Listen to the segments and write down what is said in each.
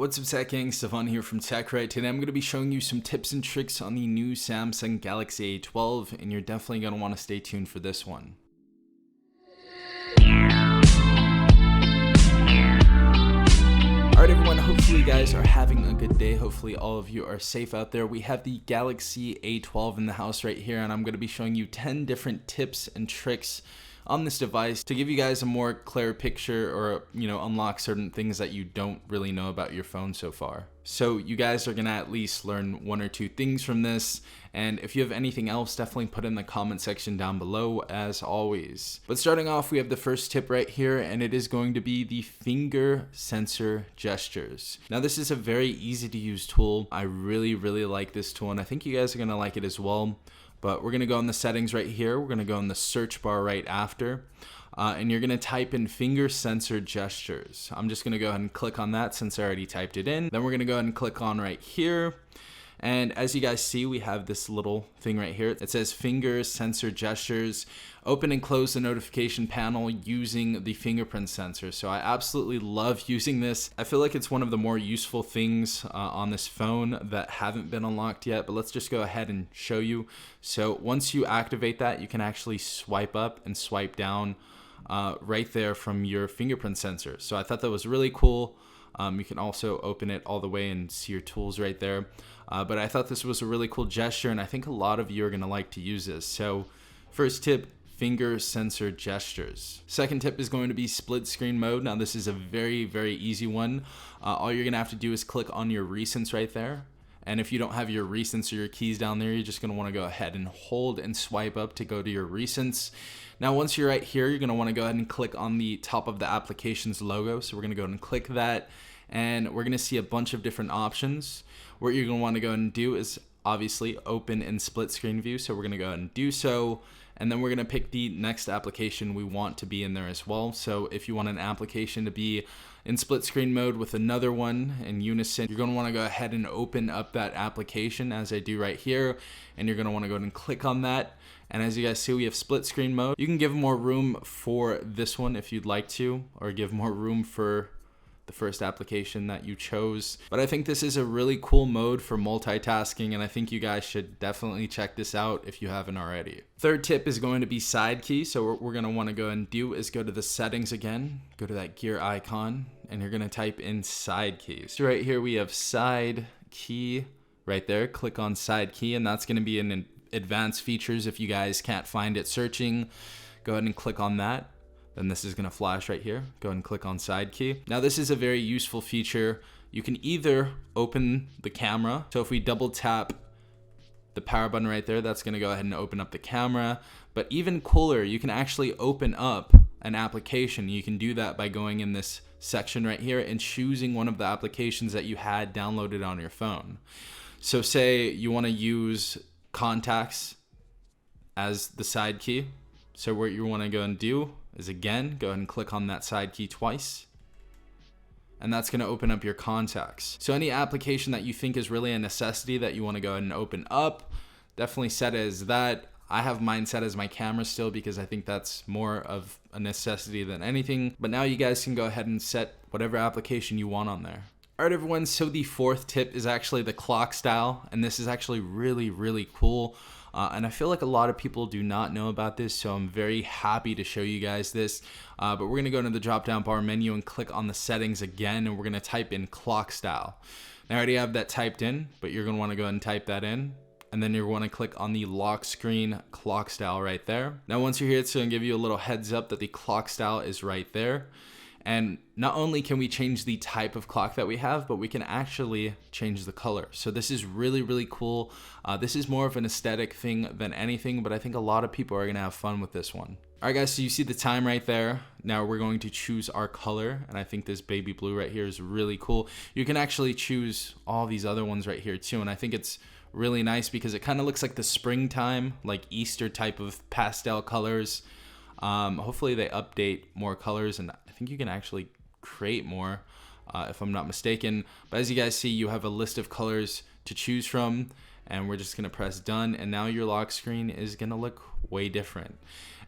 What's up, Tech Gang? Stefan here from TechRight. Today I'm going to be showing you some tips and tricks on the new Samsung Galaxy A12, and you're definitely going to want to stay tuned for this one. Alright everyone, hopefully you guys are having a good day. Hopefully all of you are safe out there. We have the Galaxy A12 in the house right here, and I'm going to be showing you 10 different tips and tricks on this device to give you guys a more clear picture, or unlock certain things that you don't really know about your phone so far. So you guys are gonna at least learn one or two things from this, and if you have anything else, definitely put in the comment section down below as always. But starting off, we have the first tip right here, and it is going to be the finger sensor gestures. Now this is a very easy to use tool. I really like this tool, and I think you guys are gonna like it as well. But we're going to go in the settings right here. We're going to go in the search bar right after. And you're going to type in finger sensor gestures. I'm just going to go ahead and click on that since I already typed it in. Then we're going to go ahead and click on right here. And as you guys see, we have this little thing right here. It says finger sensor gestures. Open and close the notification panel using the fingerprint sensor. So I absolutely love using this. I feel like it's one of the more useful things on this phone that haven't been unlocked yet, but let's just go ahead and show you. So once you activate that, you can actually swipe up and swipe down right there from your fingerprint sensor. So I thought that was really cool. You can also open it all the way and see your tools right there. But I thought this was a really cool gesture, and I think a lot of you are going to like to use this. So first tip, finger sensor gestures. Second tip is going to be split screen mode. Now this is a very easy one. All you're going to have to do is click on your recents right there. And if you don't have your recents or your keys down there, you're just going to want to go ahead and hold and swipe up to go to your recents. Now once you're right here, you're going to want to go ahead and click on the top of the application's logo. So we're going to go ahead and click that, and we're going to see a bunch of different options. What you're going to want to go ahead and do is obviously open in split screen view. So we're going to go ahead and do so. And then we're going to pick the next application we want to be in there as well. So if you want an application to be in split screen mode with another one in unison, you're going to want to go ahead and open up that application as I do right here. And you're going to want to go ahead and click on that. And as you guys see, we have split screen mode. You can give more room for this one if you'd like to, or give more room for the first application that you chose. But I think this is a really cool mode for multitasking, and I think you guys should definitely check this out if you haven't already. Third tip is going to be side key. So what we're going to want to go and do is go to the settings again, go to that gear icon, and you're going to type in side keys. So right here we have side key right there. Click on side key, and that's going to be in advanced features. If you guys can't find it searching, go ahead and click on that. Then this is going to flash right here. Go ahead and click on side key. Now this is a very useful feature. You can either open the camera. So if we double tap the power button right there, that's going to go ahead and open up the camera. But even cooler, you can actually open up an application. You can do that by going in this section right here and choosing one of the applications that you had downloaded on your phone. So say you want to use contacts as the side key. So what you want to go and do is again, go ahead and click on that side key twice. And that's going to open up your contacts. So any application that you think is really a necessity that you want to go ahead and open up, definitely set it as that. I have mine set as my camera still because I think that's more of a necessity than anything. But now you guys can go ahead and set whatever application you want on there. Alright everyone, so the fourth tip is actually the clock style, and this is actually really cool. And I feel like a lot of people do not know about this, so I'm very happy to show you guys this. But we're going to go into the drop down bar menu and click on the settings again, and we're going to type in clock style. Now I already have that typed in, but you're going to want to go ahead and type that in. And then you're going to click on the lock screen clock style right there. Now once you're here, it's going to give you a little heads up that the clock style is right there. And not only can we change the type of clock that we have, but we can actually change the color. So this is really cool. This is more of an aesthetic thing than anything, but I think a lot of people are gonna have fun with this one. All right guys, so you see the time right there. Now we're going to choose our color, and I think this baby blue right here is really cool. You can actually choose all these other ones right here too, and I think it's really nice because it kind of looks like the springtime, like Easter type of pastel colors. Hopefully they update more colors, and I think you can actually create more if I'm not mistaken. But as you guys see, you have a list of colors to choose from, and we're just gonna press done, and now your lock screen is gonna look way different.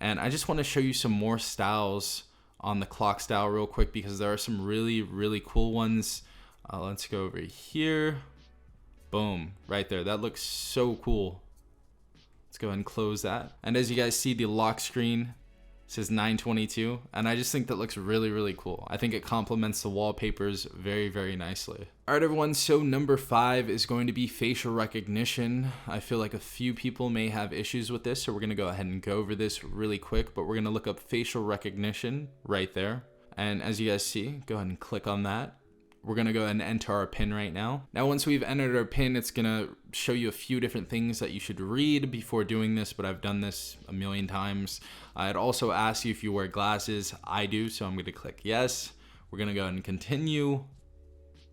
And I just want to show you some more styles on the clock style real quick because there are some really cool ones Let's go over here. Boom, right there. That looks so cool. Let's go ahead and close that. And as you guys see, the lock screen says 922, and I just think that looks really, really cool. I think it complements the wallpapers very, very nicely. All right, everyone, so number 5 is going to be facial recognition. I feel like a few people may have issues with this, so we're gonna go ahead and go over this really quick, but we're gonna look up facial recognition right there. And as you guys see, go ahead and click on that. We're gonna go ahead and enter our PIN right now. Now, once we've entered our PIN, it's gonna show you a few different things that you should read before doing this, but I've done this a million times. It also asks you if you wear glasses. I do, so I'm gonna click yes. We're gonna go ahead and continue.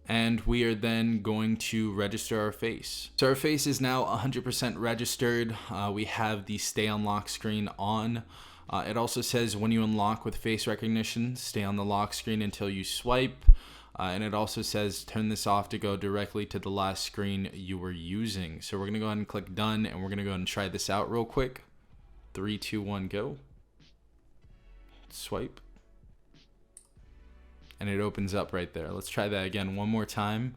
And we are then going to register our face. So our face is now 100% registered. We have the stay on lock screen on. It also says when you unlock with face recognition, stay on the lock screen until you swipe. And it also says turn this off to go directly to the last screen you were using. So we're gonna go ahead and click done, and we're gonna go ahead and try this out real quick. 3, 2, 1, go. Swipe. And it opens up right there. Let's try that again one more time.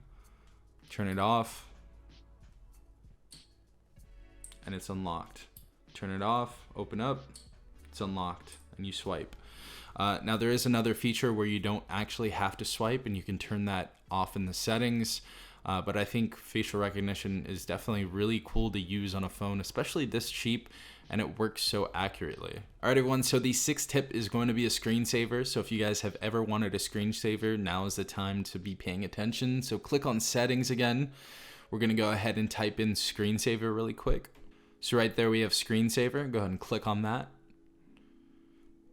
Turn it off. And it's unlocked. Turn it off, open up, it's unlocked, and you swipe. Now there is another feature where you don't actually have to swipe, and you can turn that off in the settings. But I think facial recognition is definitely really cool to use on a phone, especially this cheap, and it works so accurately. All right, everyone, so the 6th tip is going to be a screensaver. So if you guys have ever wanted a screensaver, now is the time to be paying attention. So click on settings again. We're gonna go ahead and type in screensaver really quick. So right there we have screensaver. Go ahead and click on that.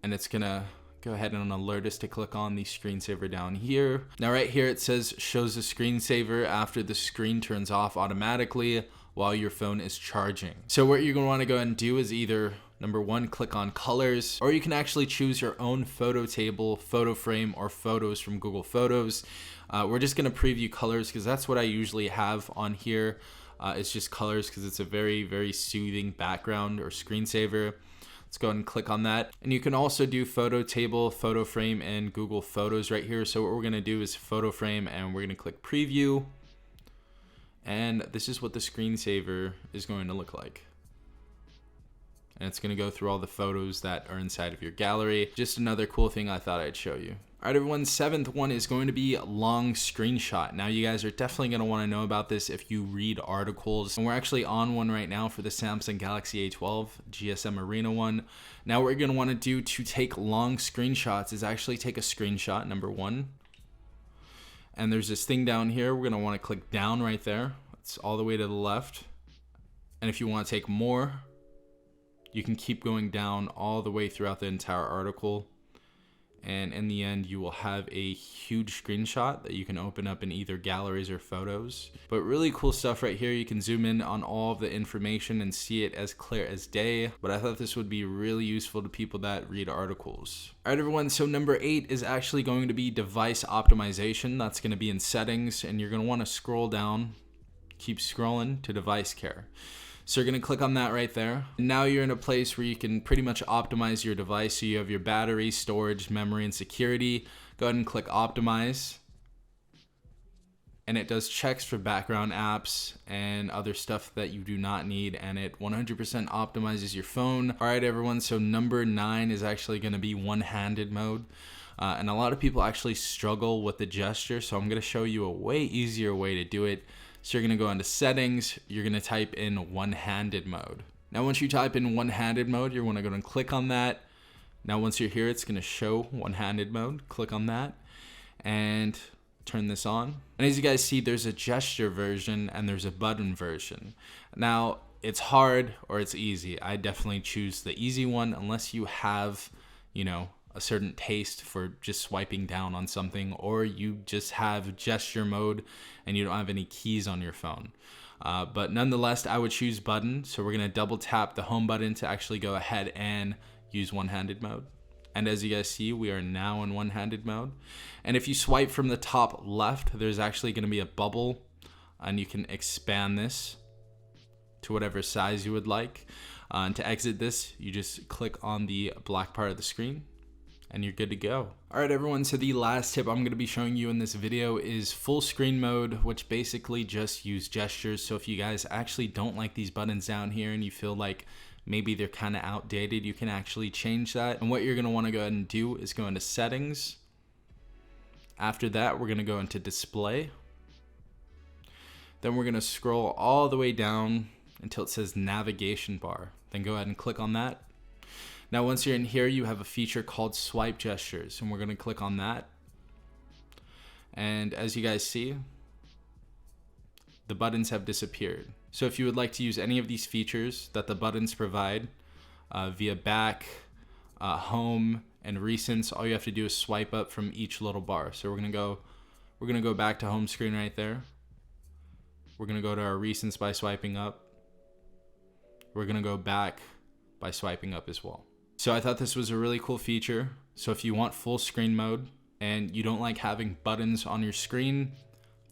And it's gonna go ahead and alert us to click on the screensaver down here. Now right here it says shows the screensaver after the screen turns off automatically while your phone is charging. So what you're gonna wanna go ahead and do is either number 1, click on colors, or you can actually choose your own photo table, photo frame, or photos from Google Photos. We're just gonna preview colors because that's what I usually have on here. It's just colors because it's a very, very soothing background or screensaver. Let's go ahead and click on that. And you can also do photo table, photo frame, and Google Photos right here. So what we're gonna do is photo frame, and we're gonna click preview. And this is what the screensaver is going to look like. And it's gonna go through all the photos that are inside of your gallery. Just another cool thing I thought I'd show you. All right, everyone, 7th one is going to be long screenshot. Now you guys are definitely gonna wanna know about this if you read articles. And we're actually on one right now for the Samsung Galaxy A12 GSM Arena one. Now what you're gonna wanna do to take long screenshots is actually take a screenshot, number 1. And there's this thing down here. We're gonna wanna click down right there. It's all the way to the left. And if you wanna take more, you can keep going down all the way throughout the entire article. And in the end, you will have a huge screenshot that you can open up in either galleries or photos. But really cool stuff right here. You can zoom in on all of the information and see it as clear as day. But I thought this would be really useful to people that read articles. All right, everyone, so number 8 is actually going to be device optimization. That's going to be in settings, and you're going to want to scroll down, keep scrolling to device care. So you're gonna click on that right there. And now you're in a place where you can pretty much optimize your device. So you have your battery, storage, memory, and security. Go ahead and click optimize. And it does checks for background apps and other stuff that you do not need. And it 100% optimizes your phone. All right, everyone, so number 9 is actually gonna be one-handed mode. And a lot of people actually struggle with the gesture. So I'm gonna show you a way easier way to do it. So you're gonna go into settings, you're gonna type in one-handed mode. Now once you type in one-handed mode, you're gonna go and click on that. Now once you're here, it's gonna show one-handed mode. Click on that and turn this on. And as you guys see, there's a gesture version and there's a button version. Now it's hard or it's easy. I definitely choose the easy one unless you have, you know, a certain taste for just swiping down on something, or you just have gesture mode and you don't have any keys on your phone. But nonetheless, I would choose button. So we're gonna double tap the home button to actually go ahead and use one-handed mode. And as you guys see, we are now in one-handed mode. And if you swipe from the top left, there's actually gonna be a bubble, and you can expand this to whatever size you would like. And to exit this, you just click on the black part of the screen, and you're good to go. All right, everyone, so the last tip I'm going to be showing you in this video is full screen mode, which basically just use gestures. So if you guys actually don't like these buttons down here and you feel like maybe they're kind of outdated, you can actually change that. And what you're going to want to go ahead and do is go into settings. After that, we're going to go into display. Then we're going to scroll all the way down until it says navigation bar. Then go ahead and click on that. Now, once you're in here, you have a feature called swipe gestures, and we're going to click on that. And as you guys see, the buttons have disappeared. So if you would like to use any of these features that the buttons provide via back, home, and recents, all you have to do is swipe up from each little bar. So we're gonna go back to home screen right there. We're gonna go to our recents by swiping up. We're gonna go back by swiping up as well. So I thought this was a really cool feature. So if you want full screen mode and you don't like having buttons on your screen,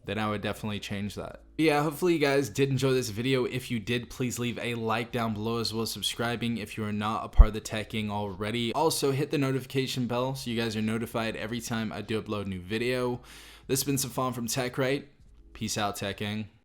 then I would definitely change that. Yeah, hopefully you guys did enjoy this video. If you did, please leave a like down below, as well as subscribing if you are not a part of the Tech Gang already. Also, hit the notification bell so you guys are notified every time I do upload a new video. This has been Safan from TechRight. Peace out, Tech Gang.